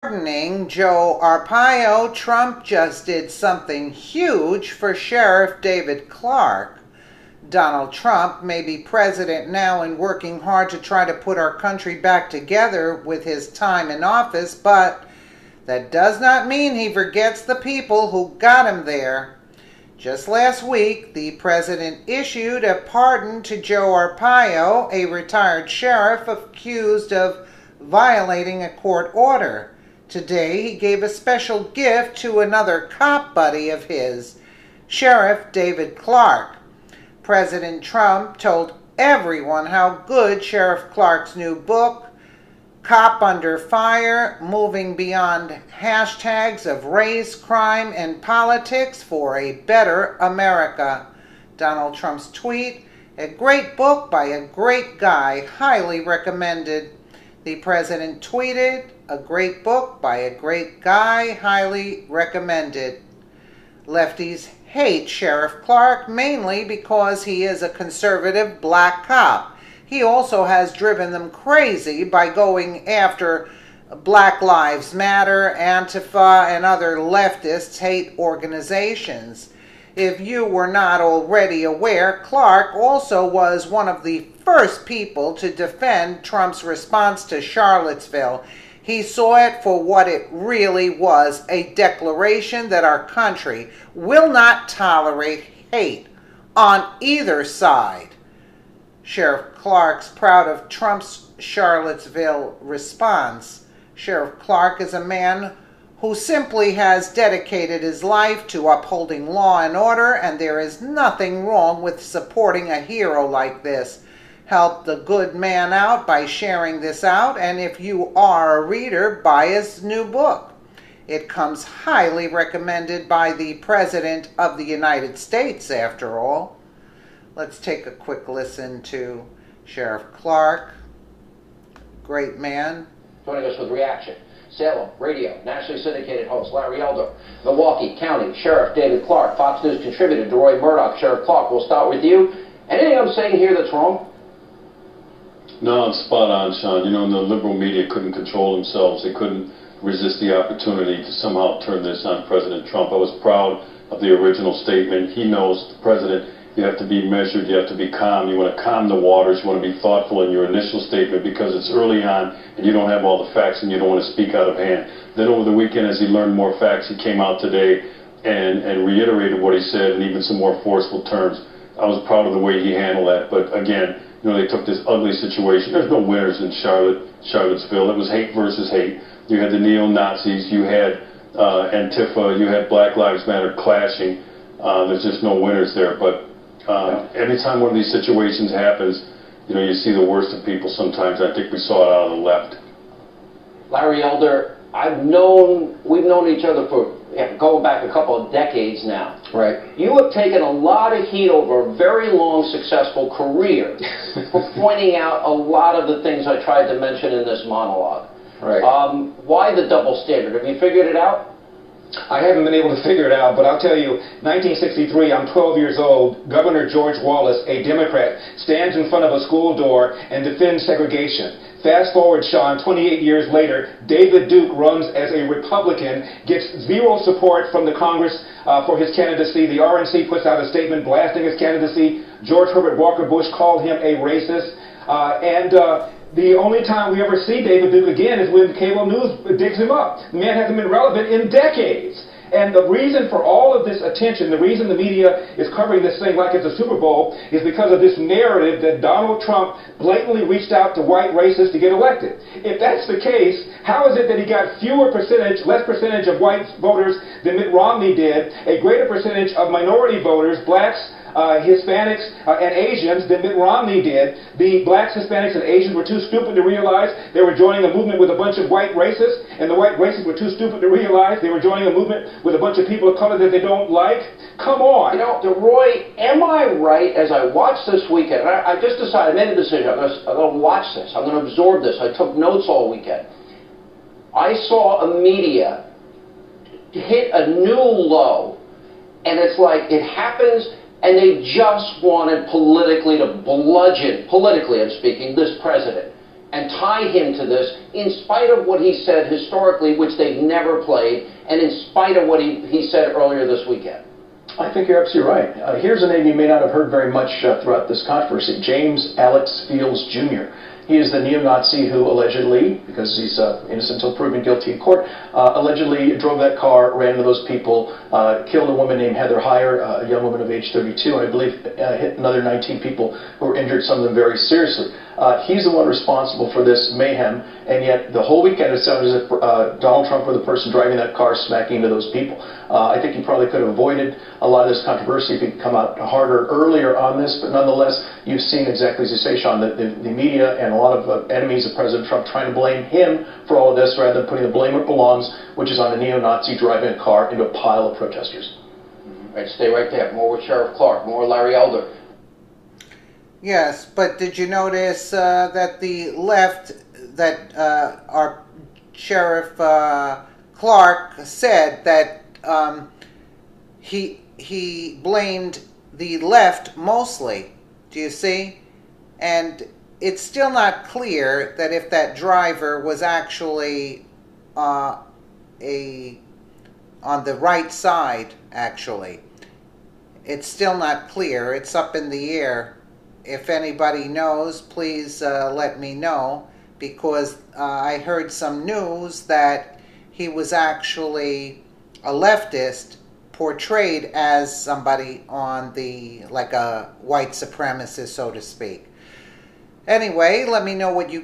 Pardoning Joe Arpaio, Trump just did something huge for Sheriff David Clarke. Donald Trump may be president now and working hard to try to put our country back together with his time in office, but that does not mean he forgets the people who got him there. Just last week, the president issued a pardon to Joe Arpaio, a retired sheriff accused of violating a court order. Today, he gave a special gift to another cop buddy of his, Sheriff David Clarke. President Trump told everyone how good Sheriff Clarke's new book, Cop Under Fire, Moving Beyond Hashtags of Race, Crime, and Politics for a Better America. Donald Trump's tweet, a great book by a great guy, highly recommended. The president tweeted, a great book by a great guy, highly recommended. Lefties hate Sheriff Clarke mainly because he is a conservative black cop. He also has driven them crazy by going after Black Lives Matter, Antifa, and other leftist hate organizations. If you were not already aware, Clarke also was one of the first people to defend Trump's response to Charlottesville. He saw it for what it really was, a declaration that our country will not tolerate hate on either side. Sheriff Clarke's proud of Trump's Charlottesville response. Sheriff Clarke is a man who simply has dedicated his life to upholding law and order, and there is nothing wrong with supporting a hero like this. Help the good man out by sharing this out, and if you are a reader, buy his new book. It comes highly recommended by the President of the United States, after all. Let's take a quick listen to Sheriff Clarke. Great man. Joining us with reaction, Salem radio nationally syndicated host Larry Elder, Milwaukee County Sheriff David Clarke, Fox News contributor DeRoy Murdoch. Sheriff Clarke, we'll start with you. Anything I'm saying here that's wrong? No, I'm spot on, Sean. You know, the liberal media couldn't control themselves. They couldn't resist the opportunity to somehow turn this on President Trump. I was proud of the original statement. He knows, the president, you have to be measured, you have to be calm. You want to calm the waters, you want to be thoughtful in your initial statement because it's early on and you don't have all the facts and you don't want to speak out of hand. Then over the weekend, as he learned more facts, he came out today and reiterated what he said in even some more forceful terms. I was proud of the way he handled that, but again, you know, they took this ugly situation. There's no winners in Charlottesville. It was hate versus hate. You had the neo-Nazis, you had Antifa, you had Black Lives Matter clashing. There's just no winners there. But every time one of these situations happens, you know, you see the worst of people sometimes. I think we saw it out of the left. Larry Elder, we've known each other for going back a couple of decades now. Right. You have taken a lot of heat over a very long, successful career for pointing out a lot of the things I tried to mention in this monologue. Right. Why the double standard? Have you figured it out? I haven't been able to figure it out, but I'll tell you, 1963, I'm 12 years old, Governor George Wallace, a Democrat, stands in front of a school door and defends segregation. Fast forward, Sean, 28 years later, David Duke runs as a Republican, gets zero support from the Congress for his candidacy. The RNC puts out a statement blasting his candidacy. George Herbert Walker Bush called him a racist. The only time we ever see David Duke again is when cable news digs him up. The man hasn't been relevant in decades. And the reason for all of this attention, the reason the media is covering this thing like it's a Super Bowl, is because of this narrative that Donald Trump blatantly reached out to white racists to get elected. If that's the case, how is it that he got less percentage of white voters than Mitt Romney did, a greater percentage of minority voters, blacks, Hispanics, and Asians than Mitt Romney did? The blacks, Hispanics, and Asians were too stupid to realize they were joining a movement with a bunch of white racists, and the white racists were too stupid to realize they were joining a movement with a bunch of people of color that they don't like. Come on. You know, DeRoy, am I right as I watched this weekend? I just decided, I made a decision. I'm going to watch this. I'm going to absorb this. I took notes all weekend. I saw a media hit a new low, and it's like it happens. And they just wanted politically to bludgeon, politically I'm speaking, this president. and tie him to this in spite of what he said historically, which they've never played, and in spite of what he said earlier this weekend? I think you're absolutely right. Here's a name you may not have heard very much throughout this controversy, James Alex Fields Jr. He is the neo-Nazi who allegedly, because he's innocent until proven guilty in court, allegedly drove that car, ran into those people, killed a woman named Heather Heyer, a young woman of age 32, and I believe hit another 19 people who were injured, some of them very seriously. He's the one responsible for this mayhem, and yet the whole weekend it sounded as if Donald Trump were the person driving that car smacking into those people. I think he probably could have avoided a lot of this controversy if he'd come out harder earlier on this, but nonetheless, you've seen exactly as you say, Sean, that the media and a lot of enemies of President Trump trying to blame him for all of this rather than putting the blame where it belongs, which is on a neo-Nazi driving a car into a pile of protesters. All right, stay right there. More with Sheriff Clarke, more Larry Elder. Yes, but did you notice that the left, that our Sheriff Clarke said that he blamed the left mostly? Do you see? And it's still not clear that if that driver was actually on the right side, actually. It's still not clear. It's up in the air. If anybody knows, please let me know, because I heard some news that he was actually a leftist portrayed as somebody on the, like a white supremacist, so to speak. Anyway, let me know what you